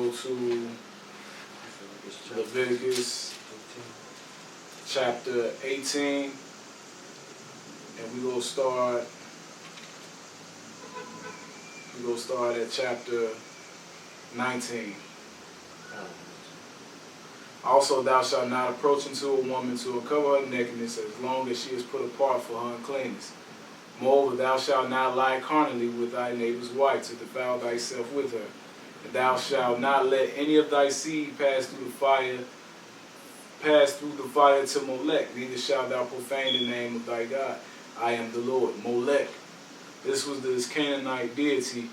go to Leviticus chapter 18, and we're gonna start at chapter 19. Also, thou shalt not approach unto a woman to uncover her nakedness as long as she is put apart for her uncleanness. Moreover, thou shalt not lie carnally with thy neighbor's wife to defile thyself with her. And thou shalt not let any of thy seed pass through the fire to Molech, neither shalt thou profane the name of thy God. I am the Lord. Molech. This was this Canaanite deity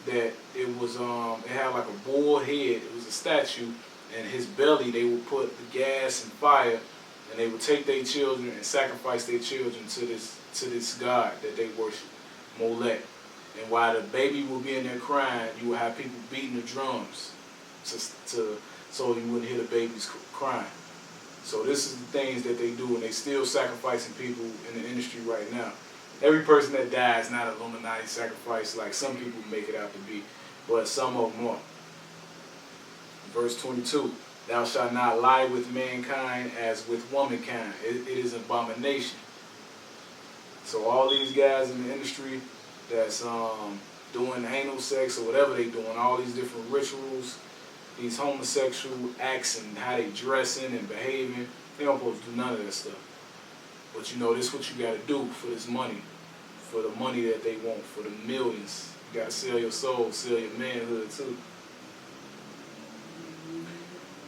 that it was it had like a bull head. It was a statue, and his belly they would put the gas and fire, and they would take their children and sacrifice their children to this god that they worship, Molech. And while the baby would be in there crying, you would have people beating the drums so you wouldn't hear the babies crying. So this is the things that they do, and they still sacrificing people in the industry right now. Every person that dies is not an Illuminati sacrifice like some people make it out to be, but some of them are. Verse 22, thou shalt not lie with mankind as with womankind. It is an abomination. So all these guys in the industry that's doing anal sex or whatever they doing, all these different rituals, these homosexual acts and how they dressing and behaving, they don't supposed to do none of that stuff. But you know, this is what you got to do for this money, for the money that they want, for the millions. You got to sell your soul, sell your manhood too.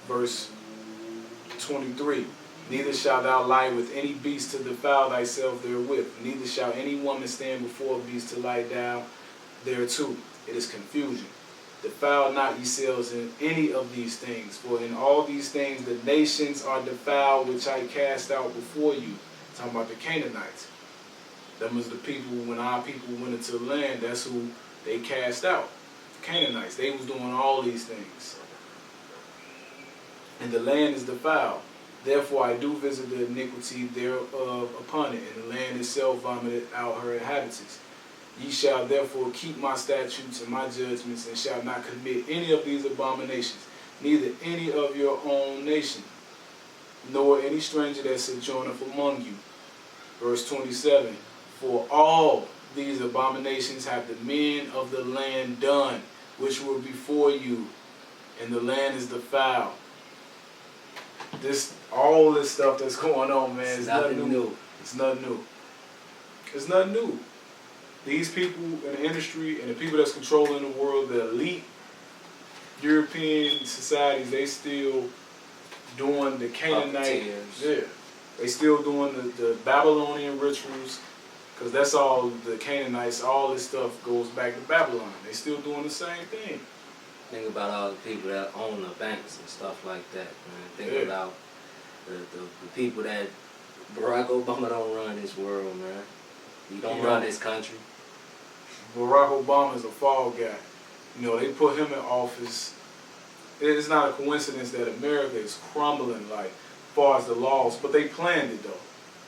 Verse 23, neither shalt thou lie with any beast to defile thyself therewith, neither shall any woman stand before a beast to lie down thereto. It is confusion. Defile not yourselves in any of these things, for in all these things the nations are defiled which I cast out before you. Talking about the Canaanites. Them was the people, when our people went into the land, that's who they cast out. The Canaanites. They was doing all these things. And the land is defiled. Therefore I do visit the iniquity thereof upon it, and the land itself vomited out her inhabitants. Ye shall therefore keep my statutes and my judgments, and shall not commit any of these abominations, neither any of your own nation, nor any stranger that sojourneth among you. Verse 27, for all these abominations have the men of the land done, which were before you, and the land is defiled. All this stuff that's going on, man, it's nothing new. It's nothing new. It's nothing new. These people in the industry and the people that's controlling the world, the elite European societies, they still doing the Canaanite. Yeah. They still doing the Babylonian rituals, because that's all the Canaanites, all this stuff goes back to Babylon. They still doing the same thing. Think about all the people that own the banks and stuff like that, man. Think about the people that Barack Obama don't run this world, man. He don't run this country. Barack Obama is a fall guy. You know, they put him in office. It's not a coincidence that America is crumbling, like, as far as the laws, but they planned it, though.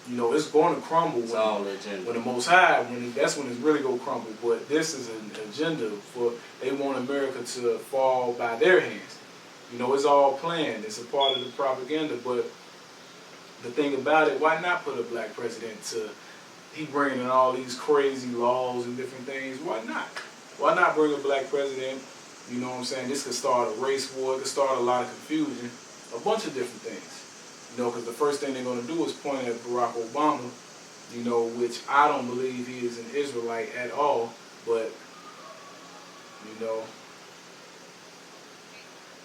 You know, it's going to crumble when the Most High, that's when it's really going to crumble. But this is an agenda for, they want America to fall by their hands. You know, it's all planned. It's a part of the propaganda. But the thing about it, why not put a black president he bringing in all these crazy laws and different things? Why not? Why not bring a black president? You know what I'm saying? This could start a race war. It could start a lot of confusion. A bunch of different things. You know, because the first thing they're going to do is point at Barack Obama, you know, which I don't believe he is an Israelite at all. But, you know,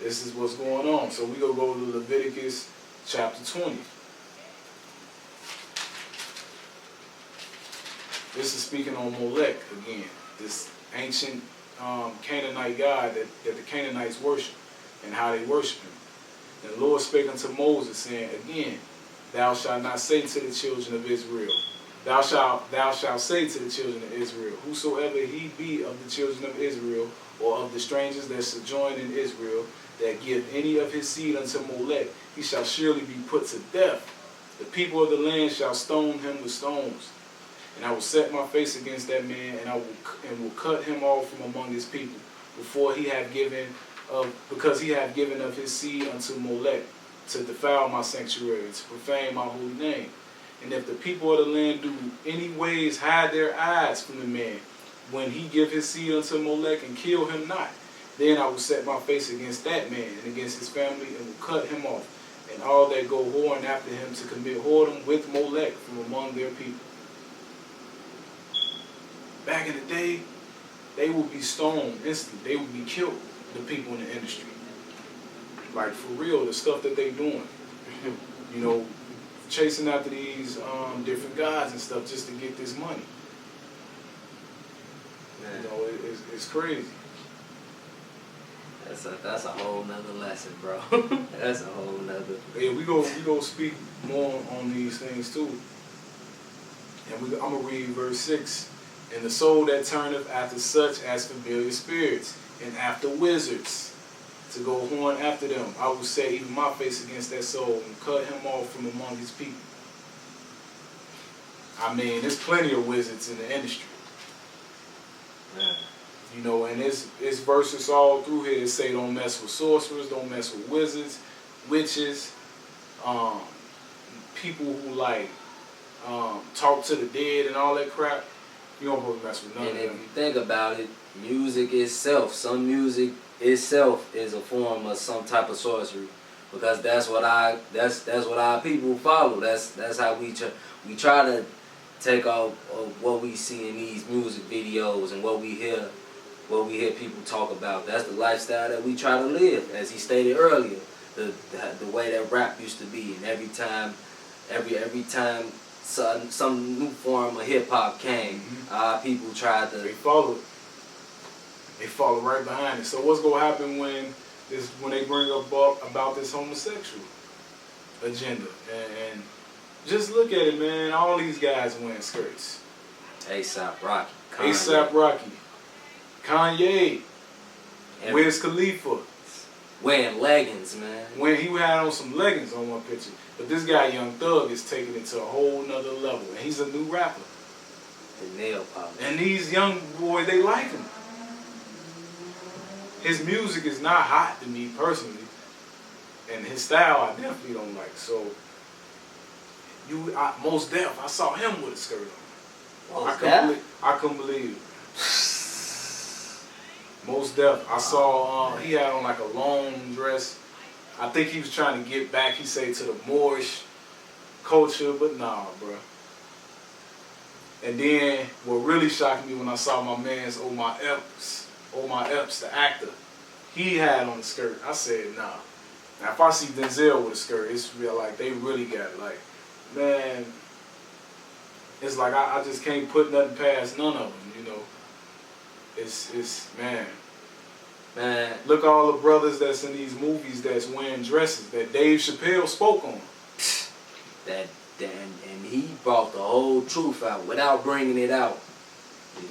this is what's going on. So we're going to go to Leviticus chapter 20. This is speaking on Molech again, this ancient Canaanite god that the Canaanites worship and how they worship him. And the Lord spake unto Moses, saying, again, thou shalt not say to the children of Israel, thou shalt say to the children of Israel, whosoever he be of the children of Israel, or of the strangers that sojourn in Israel, that give any of his seed unto Molech, he shall surely be put to death. The people of the land shall stone him with stones. And I will set my face against that man, and will cut him off from among his people, before he have given because he hath given of his seed unto Molech, to defile my sanctuary, to profane my holy name. And if the people of the land do any ways hide their eyes from the man, when he give his seed unto Molech and kill him not, then I will set my face against that man and against his family, and will cut him off, and all that go whoring after him to commit whoredom with Molech from among their people. Back in the day, they would be stoned instantly. They would be killed, the people in the industry. Like, for real, the stuff that they doing. You know, chasing after these different guys and stuff just to get this money. Man. You know, it's crazy. That's a whole nother lesson, bro. That's a whole nother. Yeah, we go speak more on these things too. And I'm gonna read verse 6. And the soul that turneth after such as familiar spirits, and after wizards, to go horn after them, I will set even my face against that soul, and cut him off from among his people. I mean, there's plenty of wizards in the industry. Man. You know, and it's verses all through here that say don't mess with sorcerers, don't mess with wizards, witches, people who like talk to the dead and all that crap. You don't want to mess with none of them. And if you think about it, music itself, some music itself is a form of some type of sorcery, because that's what our people follow. That's how we try to take off of what we see in these music videos and what we hear people talk about. That's the lifestyle that we try to live, as he stated earlier. The way that rap used to be, and every time some new form of hip hop came, our people tried to. They follow right behind it. So what's gonna happen when they bring up about this homosexual agenda? And just look at it, man. All these guys wearing skirts. A$AP Rocky. A$AP Rocky. Kanye. And Wiz Khalifa. Wearing leggings, man. When he had on some leggings on one picture. But this guy, Young Thug, is taking it to a whole nother level. And he's a new rapper. The nail polish. And these young boys, they like him. His music is not hot to me personally. And his style, I definitely don't like. So, Mos Def, I saw him with a skirt on. I couldn't believe it. Mos Def, I saw he had on like a long dress. I think he was trying to get back, he said, to the Moorish culture, but nah, bro. And then what really shocked me when I saw my man's Omar Epps, the actor, he had on a skirt. I said, nah. Now if I see Denzel with a skirt, it's real, like they really got like, man, it's like I just can't put nothing past none of them, you know. It's man. Look at all the brothers that's in these movies that's wearing dresses that Dave Chappelle spoke on. And he brought the whole truth out without bringing it out.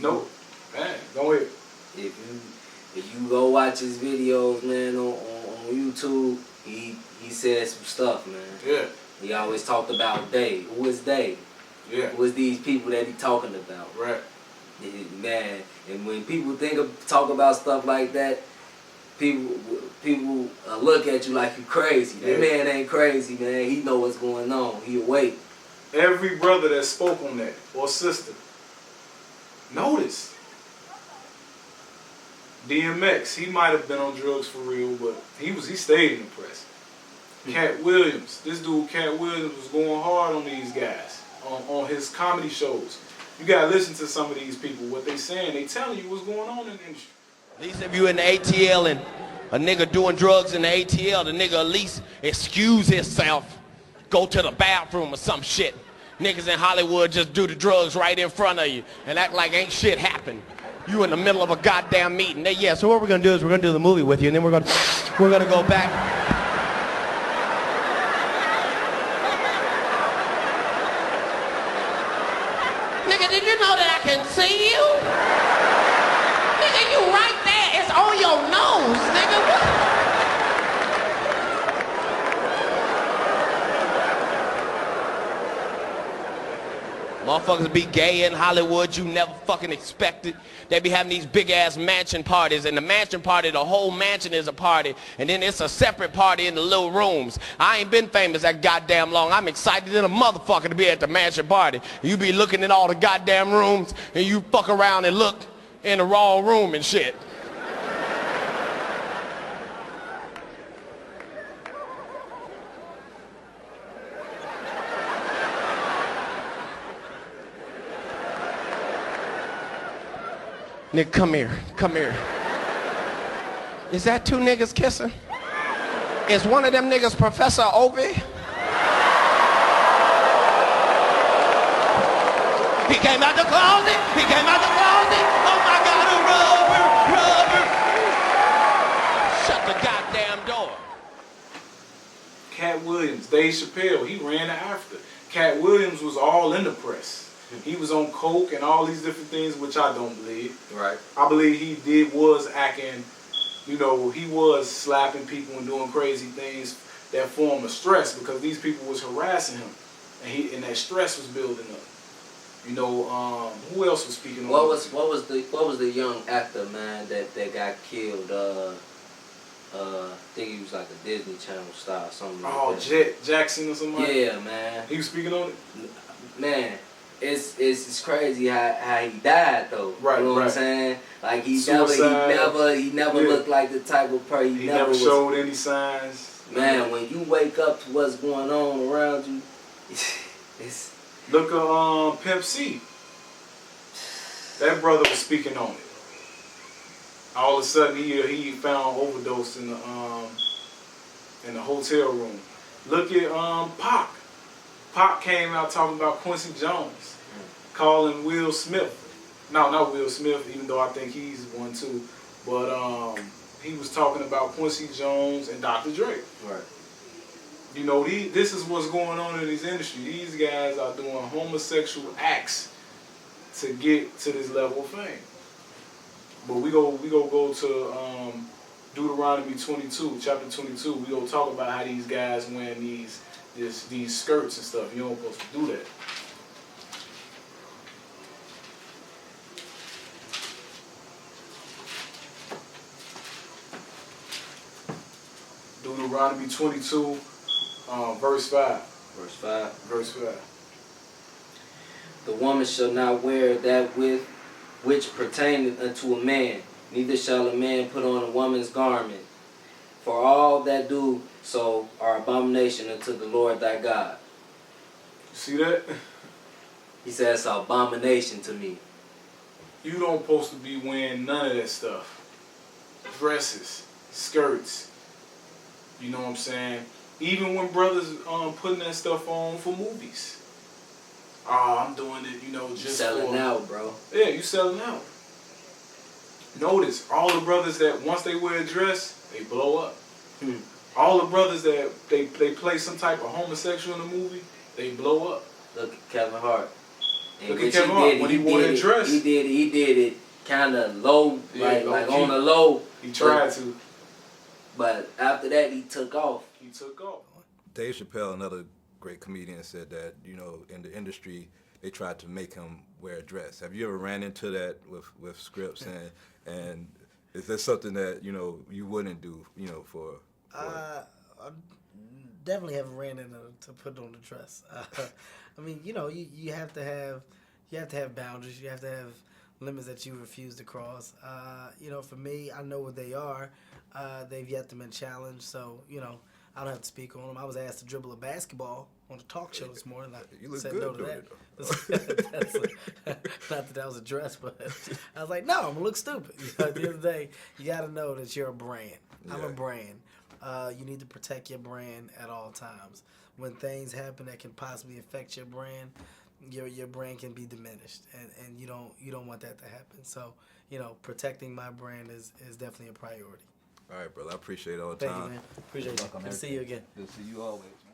Nope. Man, go ahead. If you go watch his videos, man, on YouTube, he said some stuff, man. Yeah. He always talked about they. Who is they? Yeah. Who is these people that he talking about? Right. Man, and when people talk about stuff like that, people look at you like you crazy. Yeah. That man ain't crazy, man. He know what's going on. He awake. Every brother that spoke on that, or sister, notice. DMX, he might have been on drugs for real, but he stayed in the press. Cat Williams, this dude Cat Williams was going hard on these guys, on his comedy shows. You gotta listen to some of these people, what they saying. They telling you what's going on in the industry. At least if you in the ATL and a nigga doing drugs in the ATL, the nigga at least excuse himself, go to the bathroom or some shit. Niggas in Hollywood just do the drugs right in front of you and act like ain't shit happened. You in the middle of a goddamn meeting. Yeah, so what we're gonna do is we're gonna do the movie with you, and then we're gonna go back. Nigga, did you know that I can see you? Nigga, you right there. It's on your nose, nigga. What? Motherfuckers be gay in Hollywood, you never fucking expected. They be having these big ass mansion parties, and the mansion party, the whole mansion is a party, and then it's a separate party in the little rooms. I ain't been famous that goddamn long. I'm excited in a motherfucker to be at the mansion party. You be looking in all the goddamn rooms, and you fuck around and look in the wrong room and shit. Nigga, come here, come here. Is that two niggas kissing? Is one of them niggas Professor Ovi? He came out the closet, he came out the closet. Oh my God, a rubber. Shut the goddamn door. Cat Williams, Dave Chappelle, he ran to Africa. Cat Williams was all in the press. He was on coke and all these different things, which I don't believe. Right. I believe he was acting, you know, he was slapping people and doing crazy things that form of stress because these people was harassing him, and that stress was building up. You know, who else was speaking? What was the young actor, man, that got killed? I think he was like a Disney Channel star or something. Oh, like that. Jet Jackson or somebody. Yeah, man. He was speaking on it. Man. It's crazy how he died though. Right, you know what I'm saying? Like he never looked like the type of person. He never showed any signs. Man, when you wake up to what's going on around you, it's look at Pimp C. That brother was speaking on it. All of a sudden he found overdose in the hotel room. Look at Pac. Pac came out talking about Quincy Jones, calling Will Smith. No, not Will Smith, even though I think he's one too. But he was talking about Quincy Jones and Dr. Dre. Right. You know, this is what's going on in this industry. These guys are doing homosexual acts to get to this level of fame. But we go to Deuteronomy 22, chapter 22. We go talk about how these guys wearing these skirts and stuff. You don't supposed to do that. Deuteronomy 22, verse 5. Verse 5. Verse 5. The woman shall not wear that which pertaineth unto a man, neither shall a man put on a woman's garment. For all that do so are abomination unto the Lord thy God. See that? He says it's an abomination to me. You don't supposed to be wearing none of that stuff. Dresses, skirts. You know what I'm saying? Even when brothers putting that stuff on for movies. Oh, I'm doing it, you know, just selling out, bro. Yeah, you selling out. Notice, all the brothers that once they wear a dress, they blow up. All the brothers that they play some type of homosexual in a movie, they blow up. Look at Kevin Hart. Look at Kevin Hart when he wore that dress. He did it kind of low, yeah, like on the low. He tried to. But after that, he took off. He took off. Dave Chappelle, another great comedian, said that, you know, in the industry, they tried to make him wear a dress. Have you ever ran into that with scripts? And is that something that, you know, you wouldn't do, you know, for I definitely haven't ran into to put on the dress. I mean, you know, you have to have boundaries. You have to have limits that you refuse to cross. You know, for me, I know what they are. They've yet to been challenged, so, you know, I don't have to speak on them. I was asked to dribble a basketball on a talk show this morning. You look said good no to doing that. Not that was a dress, but I was like, no, I'm going to look stupid. You know, at the end of the day, you got to know that you're a brand. I'm a brand. You need to protect your brand at all times. When things happen that can possibly affect your brand, your brand can be diminished, and you don't want that to happen. So, you know, protecting my brand is definitely a priority. All right, brother. I appreciate all the time. Thank you, man. Appreciate you. Good to see you again. Good to see you always, man.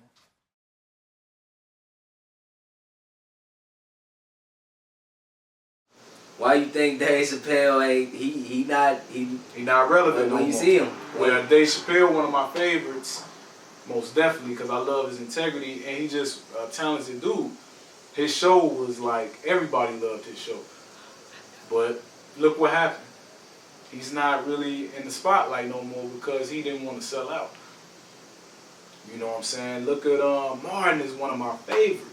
Why you think Dave Chappelle ain't he not relevant when no you more. see him? Well, Dave Chappelle, one of my favorites, most definitely, because I love his integrity, and he just a talented dude. His show was like, everybody loved his show. But look what happened. He's not really in the spotlight no more because he didn't want to sell out. You know what I'm saying? Look at Martin is one of my favorites.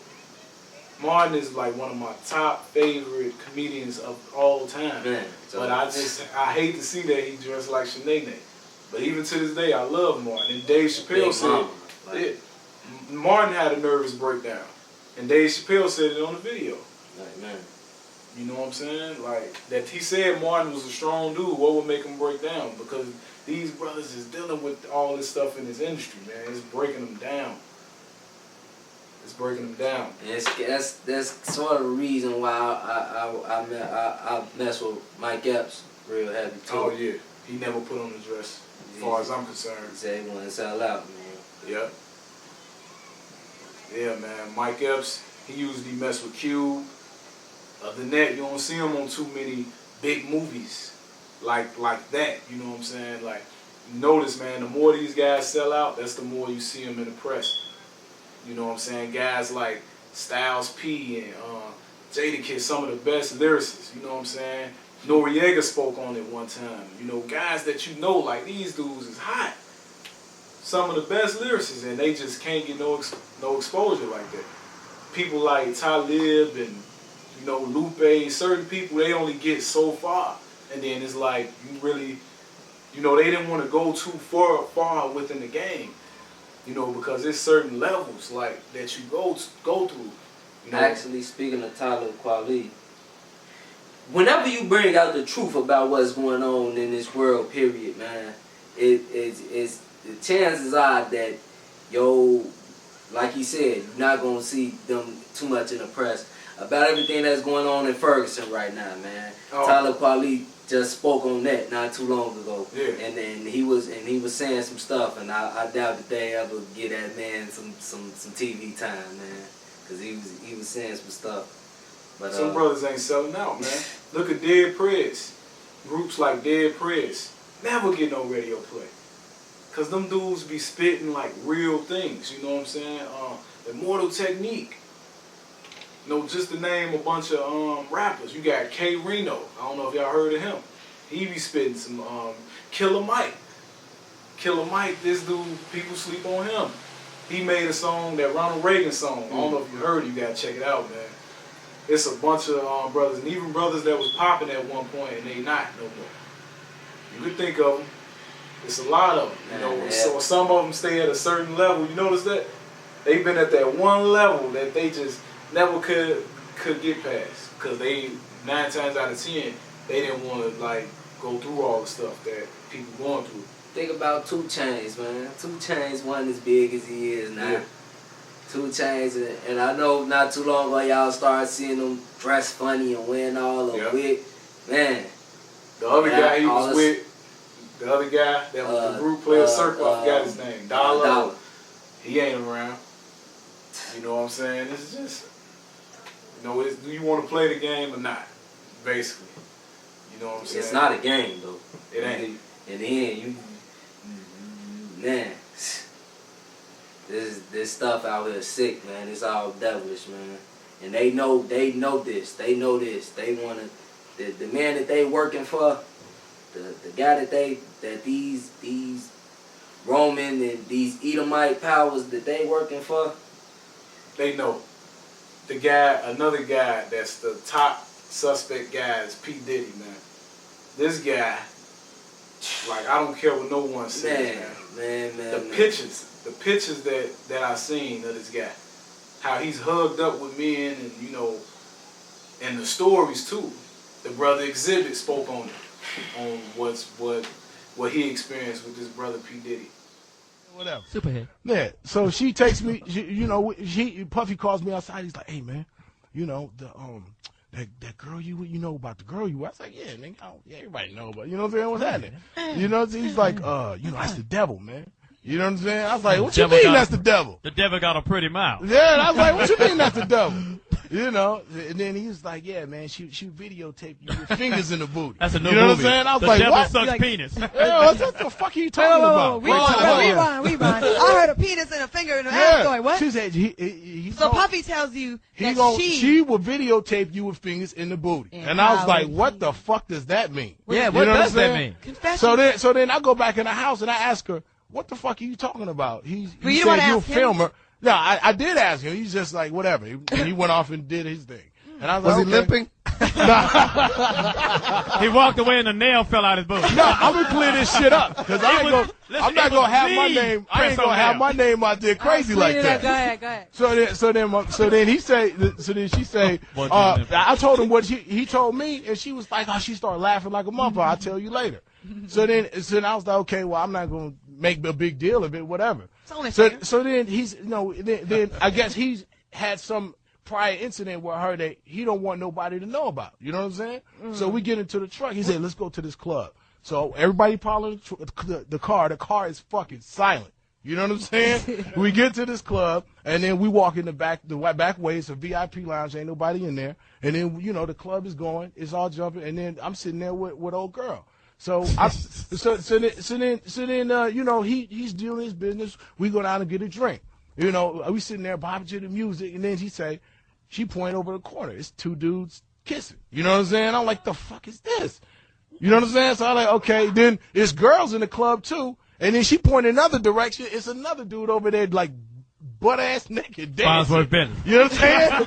Martin is like one of my top favorite comedians of all time. Man, but I hate to see that he dressed like Shanae. But even to this day, I love Martin. And Dave Chappelle said, Martin had a nervous breakdown. And Dave Chappelle said it on the video. Like, man. You know what I'm saying? Like, that he said Martin was a strong dude. What would make him break down? Because these brothers is dealing with all this stuff in this industry, man. It's breaking them down. It's breaking them down. And that's sort of the reason why I mess with Mike Epps real heavy too. Oh yeah, he never put on the dress, as far as I'm concerned. He said he wanted to sell out, man. Yeah. Yeah, man. Mike Epps, he usually mess with Cube. Other than that, you don't see him on too many big movies like that. You know what I'm saying? Like, you notice, man, the more these guys sell out, that's the more you see them in the press. You know what I'm saying? Guys like Styles P and Jadakiss, some of the best lyricists. You know what I'm saying? Noriega spoke on it one time. You know, guys that you know, like these dudes is hot. Some of the best lyricists, and they just can't get no exposure like that. People like Talib and, you know, Lupe, certain people, they only get so far. And then it's like, you really, you know, they didn't want to go too far within the game. You know, because there's certain levels like that you go through. You know? Actually, speaking of Talib Kweli, whenever you bring out the truth about what's going on in this world, period, man, it's the chances are that, like he said, you're not gonna see them too much in the press about everything that's going on in Ferguson right now, man. Oh. Talib Kweli just spoke on that not too long ago. Yeah. And then he was saying some stuff, and I doubt that they ever get that man some TV time, man, because he was saying some stuff. But some brothers ain't selling out, man. Look at Dead Prez. Groups like Dead Prez never get no radio play, cause them dudes be spitting like real things. You know what I'm saying? Immortal Technique. You know, just to name a bunch of rappers. You got K Reno. I don't know if y'all heard of him. He be spitting some Killer Mike. Killer Mike, this dude, people sleep on him. He made a song, that Ronald Reagan song. I don't know if you heard it. You gotta check it out, man. It's a bunch of brothers, and even brothers that was popping at one point, and they not no more. You could think of them. It's a lot of them. You know, Yeah. so some of them stay at a certain level. You notice that? They've been at that one level that they just never could get past, because they 9 times out of 10 they didn't want to like go through all the stuff that people going through. think about 2 Chainz, man. 2 Chainz wasn't as big as he is now. Yeah. 2 Chainz, and I know not too long ago y'all started seeing him dress funny and wearing all the wig. Man. The other guy he all was this- with, the other guy that was the group player circle, I forgot his name. Dollar. He ain't around. You know what I'm saying? It's just, you know, do you want to play the game or not? Basically. You know what I'm saying? It's not a game, though. It ain't. In the end, man, this stuff out here is sick, man. It's all devilish, man. And they know this. They know this. They wanna, the man that they working for, the guy that these Roman and these Edomite powers that they working for. They know. The guy, another guy that's the top suspect guy is P. Diddy, man. This guy, like, I don't care what no one says, man. The pictures that I seen of this guy, how he's hugged up with men, and you know, and the stories too. The brother Exhibit spoke on it, on what he experienced with this brother P. Diddy. Whatever. Superhead. Yeah. So she takes me. Puffy calls me outside. He's like, "Hey, man, you know that girl you know about the girl you." I was like, "Yeah, nigga. Yeah, everybody know, but you know what I'm saying? What's happening?" You know. So he's like, you know, that's the devil, man. You know what I'm saying? I was like, "What you mean that's the devil?" The devil got a pretty mouth. Yeah. And I was like, "What you mean that's the devil?" You know, and then he was like, yeah, man, she videotaped you with fingers in the booty. That's a new You know movie. what I'm saying? I was The like, devil what? sucks Like- penis. Yeah, what the fuck are you talking about? Rewind. I heard a penis and a finger in the ass going, what? She said he So told- Puffy tells you he that she will videotape you with fingers in the booty. And And I was how like, would what he- the fuck does that mean? Yeah, You what know does I'm that saying? mean? confession. So then I go back in the house and I ask her, what the fuck are you talking about? Well, He you said don't wanna you're a ask him? filmer. No, I did ask him. He's just like, whatever. He went off and did his thing. And I was Was like, he okay. limping? He walked away and the nail fell out his boot. No, I'm gonna clear this shit up because I ain't gonna. I'm not gonna have my name. I ain't gonna have my name out there crazy like that. Go ahead. So then he say. So then she say. I told him what he told me, and she was like, oh, she started laughing like a mother. I'll tell you later. So then I was like, okay, well, I'm not gonna make a big deal of it, whatever. It's only So fair. so then then I guess he's had some prior incident with her that he don't want nobody to know about. You know what I'm saying? So we get into the truck. He said, let's go to this club. So everybody following the car. The car is fucking silent. You know what I'm saying? We get to this club, and then we walk in the back way. It's a VIP lounge. Ain't nobody in there. And then, you know, the club is going. It's all jumping. And then I'm sitting there with old girl. So then you know, he's doing his business. We go down and get a drink. You know, we sitting there bopping to the music, and then she point over the corner. It's two dudes kissing. You know what I'm saying? I'm like, the fuck is this? You know what I'm saying? So I'm like, okay. Then it's girls in the club too, and then she point another direction. It's another dude over there like butt ass naked dancing. Bosworth Benton. You know what I'm saying?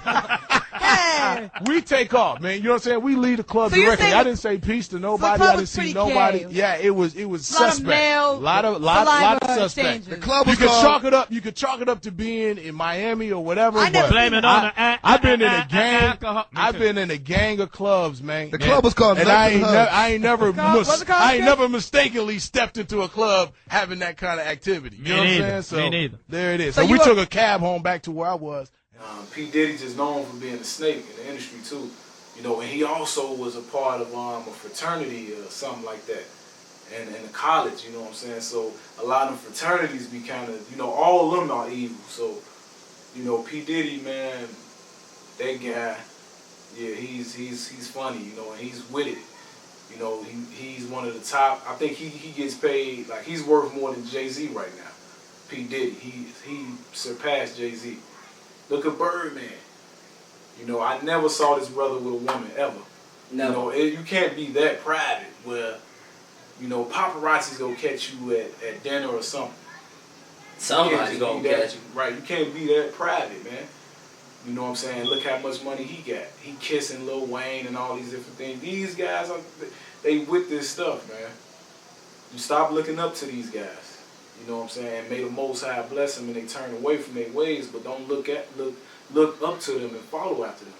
Hey. We take off, man. You know what I'm saying? We leave the club So you're directly. saying I didn't say peace to nobody. club I didn't was see pretty nobody. gay. Yeah, it was Lot of suspect. male lot of saliva suspect. exchanges. Club You was could called. chalk it up. You could chalk it up to being in Miami or whatever. I never but Blame it on the I've been in a gang. alcohol. Me I've too. been in a gang of clubs, man. The club was called and Nuts and Hugs. I ain't never What's it called, I ain't Chris? never mistakenly stepped into a club having that kind of activity. You Me know what I'm neither. saying? So Me neither. there it is. So So we you took a cab home back to where I was. P. Diddy just known for being a snake in the industry too, you know, and he also was a part of a fraternity or something like that, and in the college, you know what I'm saying. So a lot of fraternities be kind of, you know, all of them are evil. So, you know, P. Diddy, man, that guy, yeah, he's funny, you know, and he's with it. You know, he's one of the top. I think he gets paid, like, he's worth more than Jay-Z right now. P. Diddy, he surpassed Jay-Z. Look at Birdman. You know, I never saw this brother with a woman ever. Never. You know, you can't be that private where, you know, paparazzi's gonna catch you at dinner or something. Somebody's gonna catch you. Right, you can't be that private, man. You know what I'm saying? Look how much money he got. He kissing Lil Wayne and all these different things. These guys, they with this stuff, man. You stop looking up to these guys. You know what I'm saying? May the Most High bless them and they turn away from their ways, but don't look up to them and follow after them.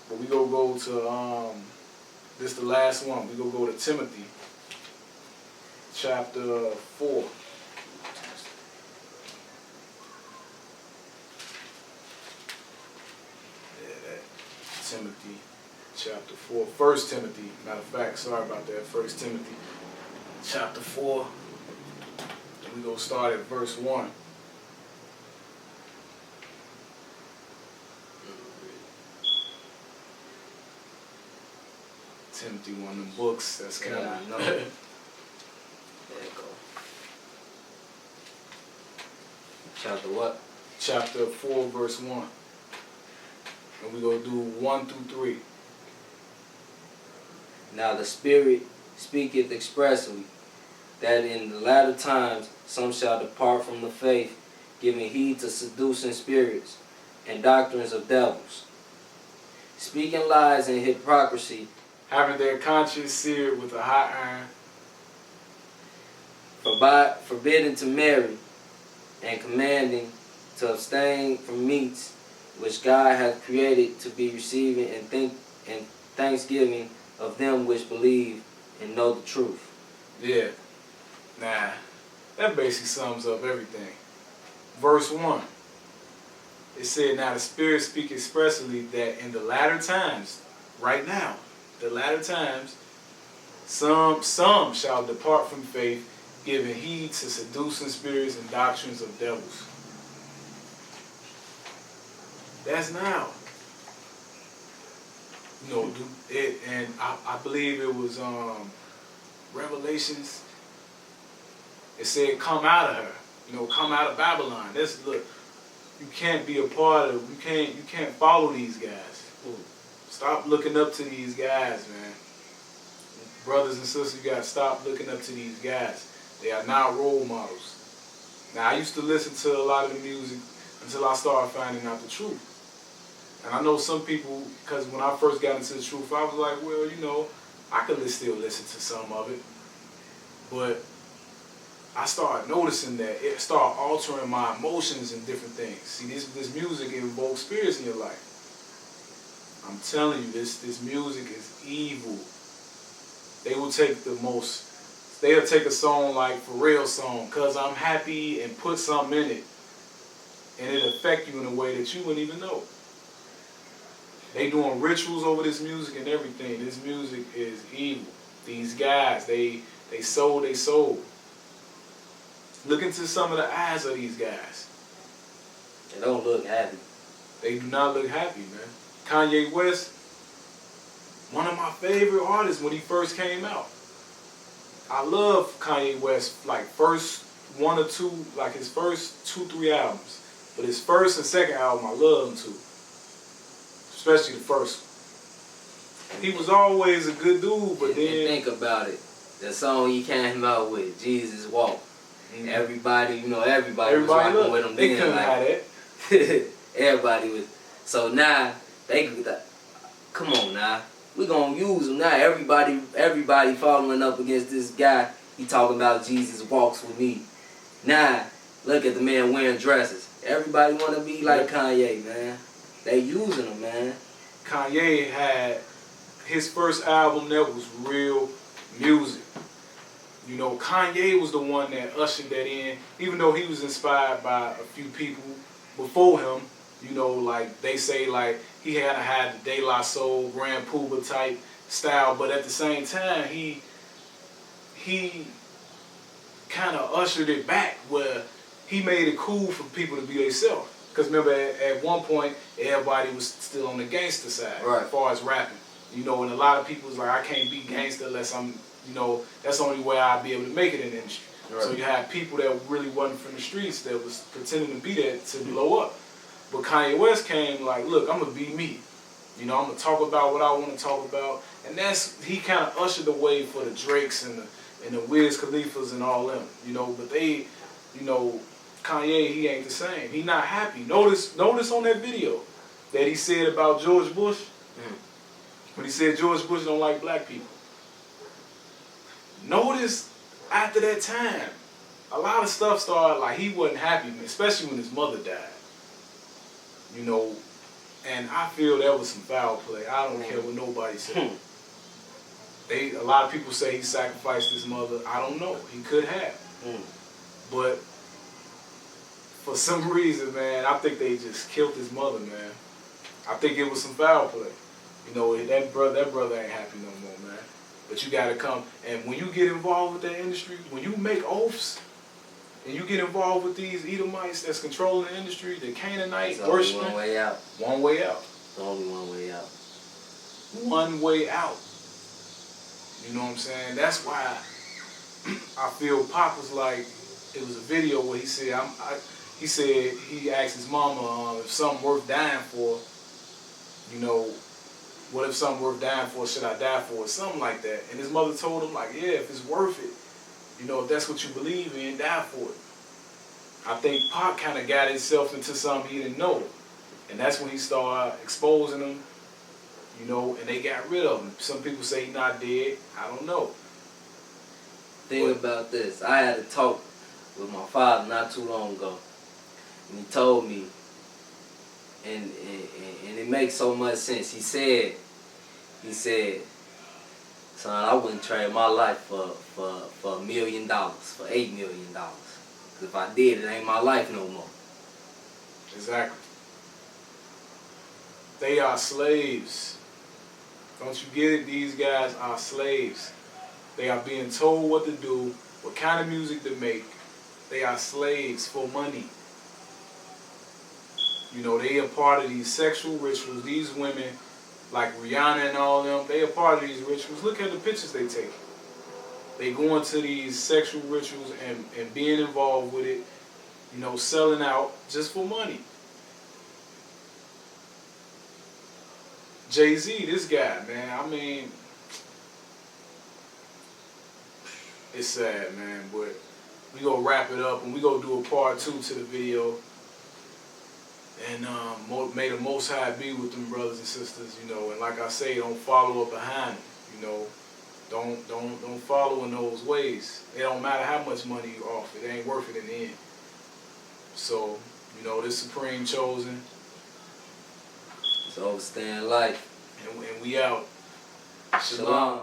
But we gonna go to this the last one. We gonna go to Timothy, chapter 4. Yeah, that Timothy, chapter 4. 1 Timothy, matter of fact, sorry about that. 1 Timothy, chapter 4. And we gonna start at verse 1. Timothy, one of them books that's kind Yeah, I know. of There you go. Chapter what? chapter 4, verse 1. And we're going to do 1 through 3. Now the Spirit speaketh expressly, that in the latter times some shall depart from the faith, giving heed to seducing spirits and doctrines of devils, speaking lies and hypocrisy, Having their conscience seared with a hot iron, forbidding to marry, and commanding to abstain from meats which God hath created to be receiving and thanksgiving of them which believe and know the truth. yeah. Nah, that basically sums up everything. Verse 1. It said, now the Spirit speak expressly that in the latter times, right now, the latter times, some shall depart from faith, giving heed to seducing spirits and doctrines of devils. That's now. You know, it, and I believe it was Revelations. It said, "Come out of her." You know, come out of Babylon. This look. You can't be a part of. You can't follow these guys. Stop looking up to these guys, man. Brothers and sisters, you gotta stop looking up to these guys. They are not role models. Now, I used to listen to a lot of the music until I started finding out the truth. And I know some people, because when I first got into the truth, I was like, well, you know, I could still listen to some of it. But I started noticing that it started altering my emotions and different things. See, this music invokes spirits in your life. I'm telling you, this music is evil. They will take they'll take a song like Pharrell's song, "Cause I'm Happy," and put something in it. And it'll affect you in a way that you wouldn't even know. They doing rituals over this music and everything. This music is evil. These guys, they sold their soul. Look into some of the eyes of these guys. They don't look happy. They do not look happy, man. Kanye West, one of my favorite artists when he first came out. I love Kanye West, like first one or two, like his first 2-3 albums. But his first and second album, I love them too. Especially the first one. He was always a good dude, but then... And think about it. The song he came out with, Jesus Walk. Mm-hmm. Everybody was rocking with him. They couldn't have that. Everybody was. So now, come on now. We gonna use him now. Everybody following up against this guy. He talking about Jesus walks with me. Now, look at the man wearing dresses. Everybody wanna be like Kanye, man. They using him, man. Kanye had his first album that was real music. You know, Kanye was the one that ushered that in, even though he was inspired by a few people before him. You know, like they say, like he had the De La Soul, Grand Puba type style, but at the same time, he kind of ushered it back where he made it cool for people to be themselves. Because remember, at one point, everybody was still on the gangster side as far as rapping. You know, and a lot of people was like, I can't be gangster unless I'm, you know, that's the only way I'll be able to make it in the industry. Right. So you had people that really wasn't from the streets that was pretending to be that to blow up. But Kanye West came like, look, I'm going to be me. You know, I'm going to talk about what I want to talk about. And he kind of ushered the way for the Drakes and the Wiz Khalifas and all them. You know, but they, you know, Kanye, he ain't the same. He not happy. Notice on that video that he said about George Bush. When he said George Bush don't like black people. Notice after that time, a lot of stuff started, like he wasn't happy, especially when his mother died. You know, and I feel that was some foul play. I don't care what nobody said. A lot of people say he sacrificed his mother. I don't know. He could have. But for some reason, man, I think they just killed his mother, man. I think it was some foul play. You know, that brother ain't happy no more, man. But you gotta come, and when you get involved with that industry, when you make oaths, and you get involved with these Edomites that's controlling the industry, the Canaanite worshiping. One way out. One way out. It's only one way out. One way out. You know what I'm saying? That's why I feel Pop was like, it was a video where he said, he asked his mama if something worth dying for, you know, what if something worth dying for, should I die for it? Something like that. And his mother told him, like, yeah, if it's worth it, you know, if that's what you believe in, die for it. I think Pac kind of got himself into something he didn't know. And that's when he started exposing them, you know, and they got rid of him. Some people say he's not dead. I don't know. Think about this. I had a talk with my father not too long ago. And he told me, and it makes so much sense. He said, son, I wouldn't trade my life for $1 million, for $8 million. Because if I did, it ain't my life no more. Exactly. They are slaves. Don't you get it? These guys are slaves. They are being told what to do, what kind of music to make. They are slaves for money. You know, they are part of these sexual rituals. These women, like Rihanna and all them, they are part of these rituals. Look at the pictures they take. They go into these sexual rituals and being involved with it, you know, selling out just for money. Jay-Z, this guy, man, I mean, it's sad, man, but we gonna wrap it up and we gonna do a part 2 to the video. And may the Most High be with them brothers and sisters, you know. And like I say, don't follow up behind them, you know. Don't follow in those ways. It don't matter how much money you offer; it ain't worth it in the end. So, you know, this Supreme Chosen. So stay in life. And we out. Shalom.